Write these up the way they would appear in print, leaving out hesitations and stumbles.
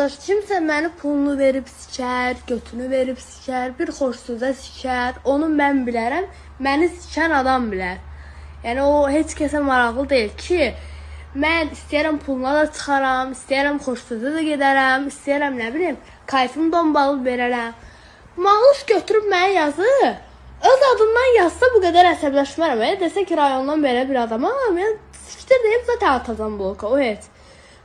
Kimsə məni pulunu verib sikər, götünü verib sikər, bir xoşsuza sikər. Onu mən bilərəm, məni sikən adam bilər. Yəni o heç kəsə maraqlı deyil ki, mən istəyirəm puluna da çıxaram, istəyirəm xoşsuza da gedərəm, istəyirəm nə bilim, kayfım dombalıb verərəm. Malış götürüb mənə yazır. Öz adından yazsa bu qədər əsəbləşmərəm. Desə ki, rayondan belə bir adamam, mən siktir deyib zaten atacam bloka, o heç.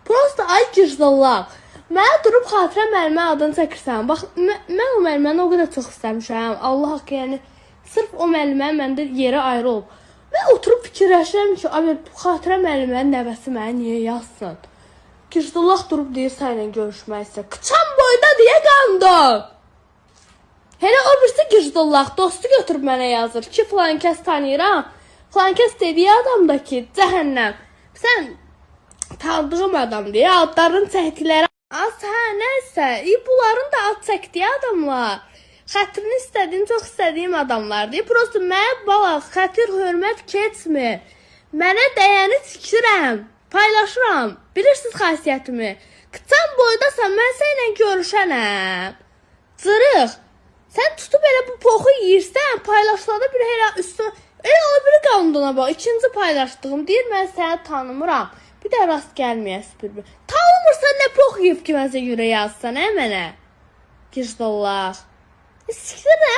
Prosta ay girdallah. Mənə durub xatirə müəllimə adını çəkirsən. Bax, mən o müəlliməni o qədər çox istəmişəm. Allah haqqı, yəni, sırf o müəllimənin məndə yeri ayrı olub. Mən oturub fikirləşirəm ki, xatirə müəllimənin nəvəsi mənə niyə yazsın? Girdallah durub deyir sənlə görüşmək istəyir. Qıçan boyda deyə qandım. Hələ o birisi girdallah dostu götürüb mənə yazır ki, filan kəs tanıyıram. Filan kəs dediyi adam da ki, cəhənnəm. Sən tanıdığım adam deyə adlarını çəkdikləri. Hə, nəysə, bunların da ad çəkdiyi adamlar. Xətrini istədiyim, çox istədiyim adamlar deyir. Prosta mənə balaq, xətir, hörmət keçmir. Mənə dəyəni tikirəm, paylaşıram. Bilirsiniz xasiyyətimi. Qıçan boydasan, mən sənlə görüşənəm. Cırıq. Sən tutub elə bu poxu yiyirsən, paylaşlarda bir elə üstüne... o biri qanunduna bax, ikinci paylaşdığım deyir, mən səni tanımıram. Bir də rast gəlməyəsi bir. Tanımırsan, nə pox yiyib ki, mənsə görə yazsan, mənə? Girdallah. Siktir nə?